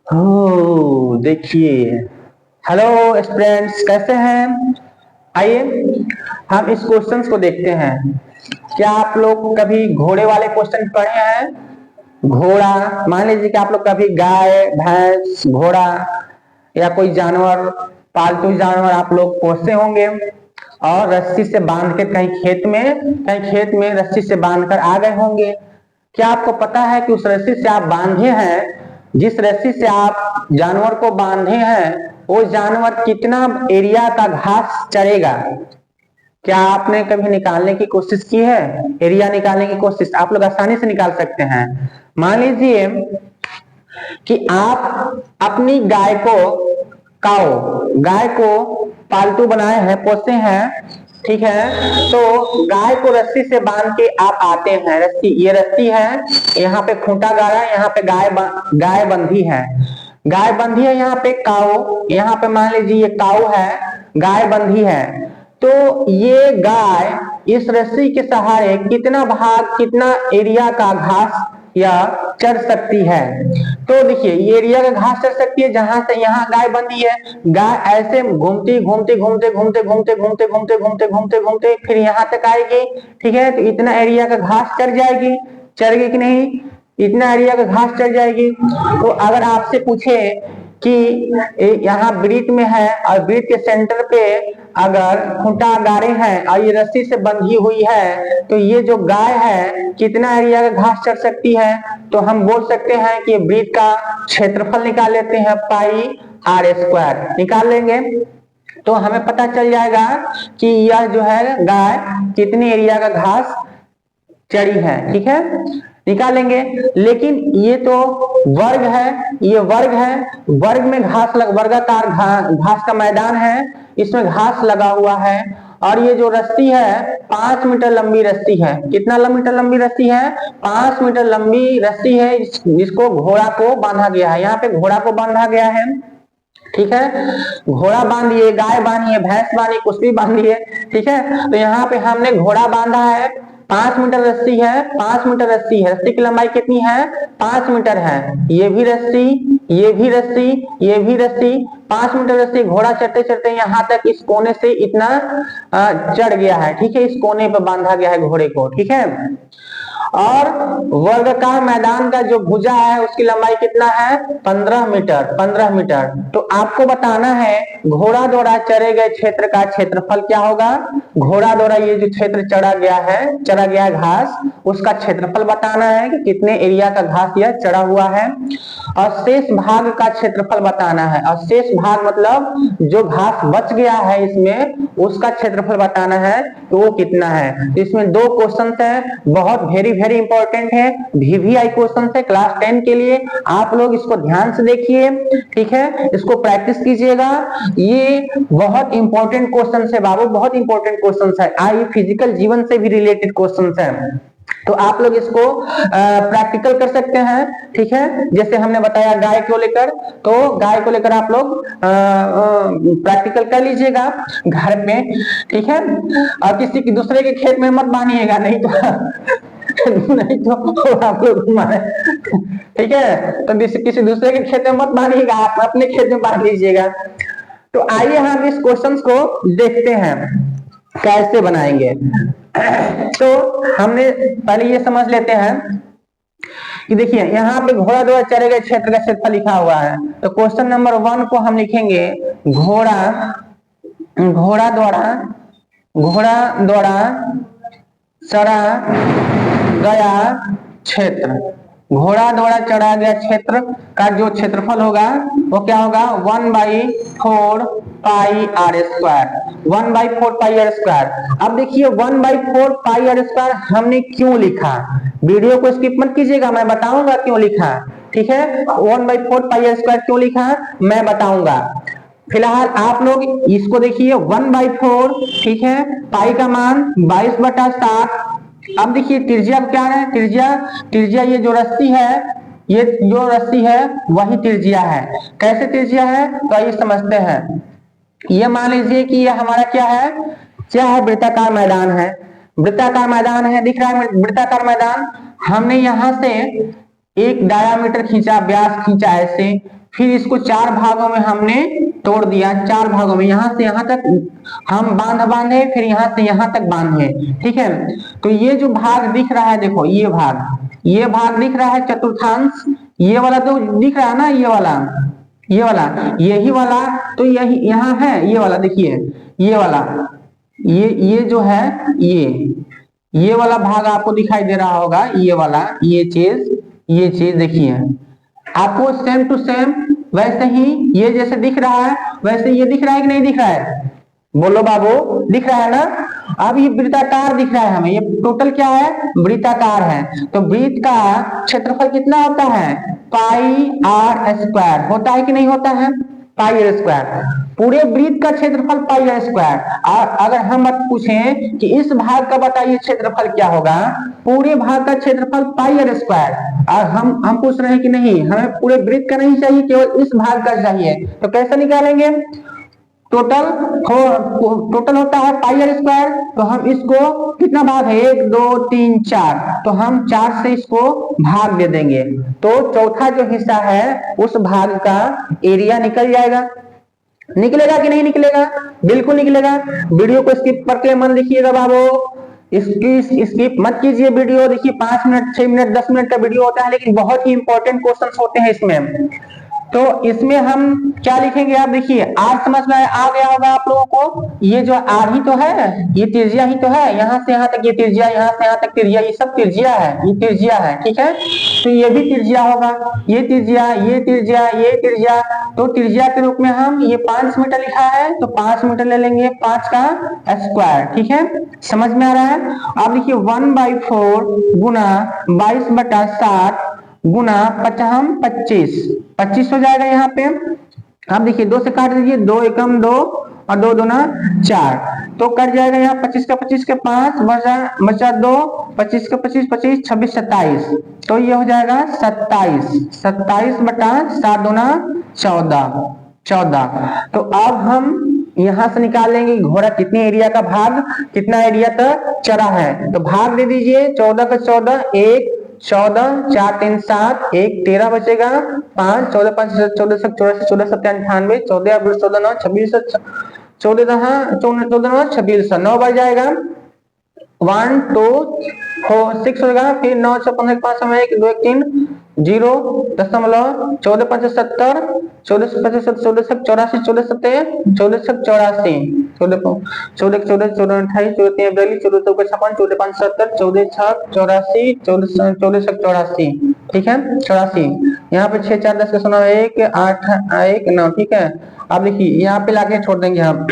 हो देखिए। Hello students, कैसे हैं? आइए हम इस क्वेश्चंस को देखते हैं। क्या आप लोग कभी घोड़े वाले क्वेश्चन पढ़े हैं? घोड़ा, मान लीजिए कि आप लोग कभी गाय, भैंस, घोड़ा या कोई जानवर, पालतू जानवर आप लोग पोसते होंगे और रस्सी से बांध के कहीं खेत में रस्सी से बांध कर आ गए होंगे। क्या आपको पता है कि उस रस्सी से आप बांधे हैं, जिस रस्सी से आप जानवर को बांधे हैं, वो जानवर कितना एरिया का घास चरेगा? क्या आपने कभी निकालने की कोशिश की है? एरिया निकालने की कोशिश आप लोग आसानी से निकाल सकते हैं। मान लीजिए कि आप अपनी गाय को पालतू बनाए हैं, पोसे हैं, ठीक है। तो गाय को रस्सी से बांध के आप आते हैं। ये रस्सी है, यहाँ पे खूंटा गाड़ा, यहाँ पे गाय बंधी है। गाय बंधी है, यहाँ पे काऊ, यहाँ पे मान लीजिए ये काऊ है, गाय बंधी है। तो ये गाय इस रस्सी के सहारे कितना एरिया का घास या चढ़ सकती है? तो देखिए, ये एरिया का घास चढ़ सकती है जहां से यहाँ गाय बंधी है। गाय ऐसे घूमती घूमते घूमते घूमते घूमते घूमते घूमते घूमते घूमते घूमते फिर यहाँ तक आएगी, ठीक है। तो इतना एरिया का घास चढ़ जाएगी, चढ़ गई कि नहीं? इतना एरिया का घास चढ़ जाएगी। तो अगर आपसे पूछे कि यहाँ वृत्त में है और वृत्त के सेंटर पे अगर खूंटा गाड़े हैं और ये रस्सी से बंधी हुई है, तो ये जो गाय है कितना एरिया का घास चढ़ सकती है? तो हम बोल सकते हैं कि वृत्त का क्षेत्रफल निकाल लेते हैं, पाई आर स्क्वायर निकाल लेंगे। तो हमें पता चल जाएगा कि यह जो है गाय कितनी एरिया का घास चढ़ी है, ठीक है, निकालेंगे। लेकिन ये तो वर्ग है, ये वर्ग है, वर्ग में वर्गाकार घास का मैदान है, इसमें घास लगा हुआ है। और ये जो रस्सी है 5 मीटर लंबी रस्सी है। कितना मीटर लंबी रस्सी है? 5 मीटर लंबी रस्सी है, जिसको घोड़ा को बांधा गया है। यहाँ पे घोड़ा को बांधा गया है, ठीक है। घोड़ा बांधिए, गाय बांधिए, भैंस बांधिए, कुछ भी बांधिए, ठीक है। तो यहाँ पे हमने घोड़ा बांधा है, 5 मीटर रस्सी है, 5 मीटर रस्सी है। रस्सी की लंबाई कितनी है? 5 मीटर है। ये भी रस्सी, ये भी रस्सी, ये भी रस्सी, 5 मीटर रस्सी। घोड़ा चढ़ते चढ़ते यहाँ तक इस कोने से इतना चढ़ गया है, ठीक है। इस कोने पर बांधा गया है घोड़े को, ठीक है। और वर्गाकार मैदान का जो भुजा है उसकी लंबाई कितना है? 15 मीटर, 15 मीटर। तो आपको बताना है घोड़ा द्वारा चरे गए क्षेत्र का क्षेत्रफल क्या होगा। घोड़ा द्वारा ये जो क्षेत्र चढ़ा गया है घास, उसका क्षेत्रफल बताना है कि कितने एरिया का घास यह चढ़ा हुआ है। और शेष भाग का क्षेत्रफल बताना है। और शेष भाग मतलब जो घास बच गया है इसमें, उसका क्षेत्रफल बताना है तो वो कितना है। इसमें 2 क्वेश्चन है, बहुत वेरी वेरी इंपॉर्टेंट है, VVI क्वेश्चन है क्लास 10 के लिए। आप लोग इसको ध्यान से देखिए, ठीक है, इसको प्रैक्टिस कीजिएगा। ये बहुत इंपॉर्टेंट क्वेश्चन है बाबू, बहुत इंपॉर्टेंट क्वेश्चन है। आई फिजिकल जीवन से भी रिलेटेड क्वेश्चन है, तो आप लोग इसको प्रैक्टिकल कर सकते हैं, ठीक है। जैसे हमने बताया गाय को लेकर, तो गाय को लेकर आप लोग प्रैक्टिकल कर लीजिएगा घर में, ठीक है। और किसी की दूसरे के खेत में मत बांधिएगा, नहीं तो आप लोग मारे, ठीक है। तो किसी दूसरे के खेत में मत बांधिएगा, आप अपने खेत में बांध लीजिएगा। तो आइए हम इस क्वेश्चन को देखते हैं कैसे बनाएंगे। तो हमने पहले ये समझ लेते हैं कि देखिए यहाँ पे घोड़ा द्वारा चरे गए क्षेत्र का क्षेत्रफल लिखा हुआ है। तो क्वेश्चन नंबर 1 को हम लिखेंगे घोड़ा द्वारा चरा गया क्षेत्र। घोड़ा द्वारा चढ़ा गया क्षेत्र का जो क्षेत्रफल होगा वो क्या होगा? 1/4 pi r square, 1/4 pi r square. अब देखिए 1/4 पाई आर स्क्वायर हमने क्यों लिखा, वीडियो को स्किप मत कीजिएगा, मैं बताऊंगा क्यों लिखा, ठीक है। 1/4 पाई आर स्क्वायर क्यों लिखा मैं बताऊंगा। फिलहाल आप लोग इसको देखिए 1/4, ठीक है, पाई का मान 22/7। अब देखिए त्रिज्या क्या है? त्रिज्या ये जो रस्सी है वही त्रिज्या है। कैसे त्रिज्या है तो ये समझते हैं। ये मान लीजिए कि ये हमारा क्या है? वृत्ताकार मैदान है। वृत्ताकार मैदान है, दिख रहा है वृत्ताकार मैदान। हमने यहां से एक डायामीटर खींचा, व्यास खींचा ऐसे, फिर इसको 4 भागों में हमने तोड़ दिया, 4 भागों में, यहां से यहां तक हम बांधे, फिर यहां से यहां तक बांधे। ठीक है, तो ये जो भाग दिख रहा है, देखो ये भाग दिख रहा है चतुर्थांश, ये वाला तो दिख रहा है ना, ये वाला यही वाला, तो यही यहाँ है, ये वाला देखिए, ये वाला, ये जो है, ये वाला भाग आपको दिखाई दे रहा होगा, ये वाला, ये चीज देखिए आपको सेम टू सेम वैसे ही ये जैसे दिख रहा है वैसे ये दिख रहा है कि नहीं दिख रहा है, बोलो बाबू, दिख रहा है ना। अब ये वृत्ताकार दिख रहा है हमें, ये टोटल क्या है, वृत्ताकार है। तो वृत्त का क्षेत्रफल कितना होता है, पाई आर स्क्वायर होता है कि नहीं होता है, पाई आर स्क्वायर। पूरे वृत्त का क्षेत्रफल पाई आर स्क्वायर। और अगर हम पूछें कि इस भाग का बताइए क्षेत्रफल क्या होगा, पूरे भाग का क्षेत्रफल पाई आर स्क्वायर। और हम पूछ रहे हैं कि नहीं, हमें पूरे वृत्त का नहीं चाहिए, केवल इस भाग का चाहिए। तो कैसे निकालेंगे, टोटल होता है पाई आर स्क्वायर। तो हम इसको कितना भाग है, 1 2 3 4, तो हम 4 से इसको भाग दे देंगे, तो चौथा जो हिस्सा है उस भाग का एरिया निकल जाएगा। निकलेगा कि नहीं निकलेगा, बिल्कुल निकलेगा। वीडियो को स्किप करके मन लिखिएगा बाबू, इसकी स्किप मत कीजिए वीडियो। देखिए 5 मिनट 6 मिनट 10 मिनट का वीडियो होता है, लेकिन बहुत ही इंपॉर्टेंट क्वेश्चंस होते हैं इसमें। तो इसमें हम क्या लिखेंगे, आप देखिए, आर समझ में आ गया होगा आप लोगों को। ये जो आर ही तो है, ये त्रिज्या ही तो है, यहाँ से यहाँ तक ये त्रिज्या, यहाँ से यहाँ तक त्रिज्या, ये सब त्रिज्या है, ये त्रिज्या है। ठीक है, तो ये भी त्रिज्या होगा, ये त्रिज्या, ये त्रिज्या, ये त्रिज्या। तो त्रिज्या के रूप में हम ये 5 मीटर लिखा है, तो 5 मीटर ले लेंगे, 5 का स्क्वायर। ठीक है, समझ में आ रहा है। अब देखिए 1/4 गुना 22/7 गुना 25 हो जाएगा यहाँ पे। आप देखिए 2 से काट दीजिए, 2 एकम 2 और 2 दूना 4, तो कट जाएगा यहाँ 25 का 25 के 5 बचा 2, 25 का 25 25 26 27, तो ये हो जाएगा 27/7 दूना 14। तो अब हम यहां से निकालेंगे घोड़ा कितने एरिया का भाग, कितना एरिया तक चढ़ा है। तो भाग दे दीजिए, 14 का 14, 1 14 4 3 7 1 13 बचेगा, 5 14 5 14 84 14 7 98 14 14 9 26 14 9 26 9 बढ़ जाएगा, 1 2 4 6 होगा, फिर 9 6 15 5 1 2 1 3 0 दशमलव 14 5 70 14 5 14 84 14 7 14 84 14 14 14 28 14 42 14 54 56 14 5 70 14 6 84 14 84, ठीक है 84। यहाँ पे 6 4 10 का 9 1 8 1 9, ठीक है। अब देखिए यहाँ पे लाके छोड़ देंगे हम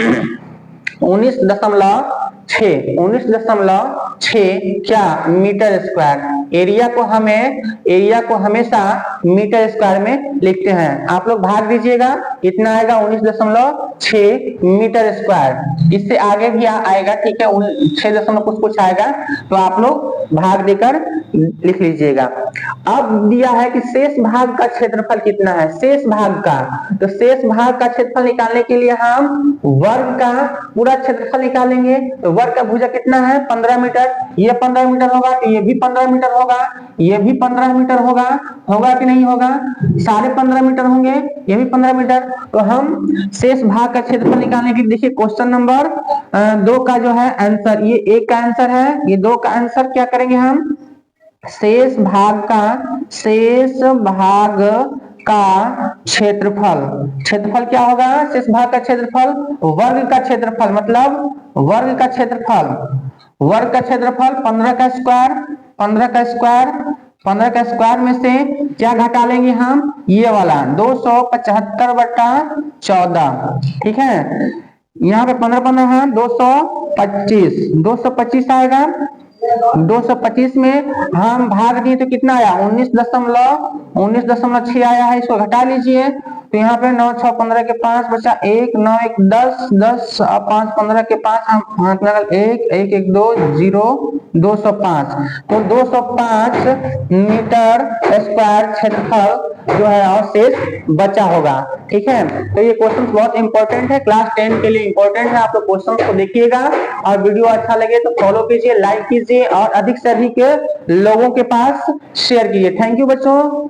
19.6 क्या मीटर स्क्वायर। एरिया को हमेशा मीटर स्क्वायर में लिखते हैं। आप लोग भाग दीजिएगा, इतना आएगा 19.6 मीटर स्क्वायर। इससे आगे भी आएगा, ठीक है, 6 कुछ आएगा, तो आप लोग भाग देकर लिख लीजिएगा। अब दिया है कि शेष भाग का क्षेत्रफल कितना है, शेष भाग का। तो शेष भाग का क्षेत्रफल निकालने के लिए हम वर्ग का पूरा क्षेत्रफल निकालेंगे। तो वर्ग का भुजा कितना है, 15 मीटर। ये 15 मीटर होगा, तो ये भी 15 मीटर होगा, ये भी 15 मीटर होगा कि नहीं होगा, सारे 15 मीटर होंगे, ये भी 15 मीटर। तो हम शेष भाग का क्षेत्रफल निकालने के लिए देखिए क्वेश्चन नंबर 2 का जो है आंसर, ये 1 का आंसर है, ये 2 का आंसर क्या करेंगे हम, शेष भाग का क्षेत्रफल क्या होगा, शेष भाग का क्षेत्रफल वर्ग का क्षेत्रफल, मतलब वर्ग का क्षेत्रफल 15 का स्क्वायर में से क्या घटा लेंगे हम, ये वाला 275/14, ठीक है। यहाँ पे 15 है, 225 आएगा। 225 में हम भाग दिए तो कितना आया, 19.6 आया है। इसको घटा लीजिए, तो यहाँ पे 9 6 15 के 5 बचा 1 9 1 10 10 5 15 के 5 हम हाथ लगा 1 1 1 2 0 205। तो 205 मीटर स्क्वायर क्षेत्रफल जो है और शेष बचा होगा, ठीक है। तो ये क्वेश्चन बहुत इंपॉर्टेंट है, क्लास 10 के लिए इंपॉर्टेंट है। आप लोग क्वेश्चन को देखिएगा और वीडियो अच्छा लगे तो फॉलो कीजिए, लाइक कीजिए और अधिक से अधिक लोगों के पास शेयर कीजिए। थैंक यू बच्चों।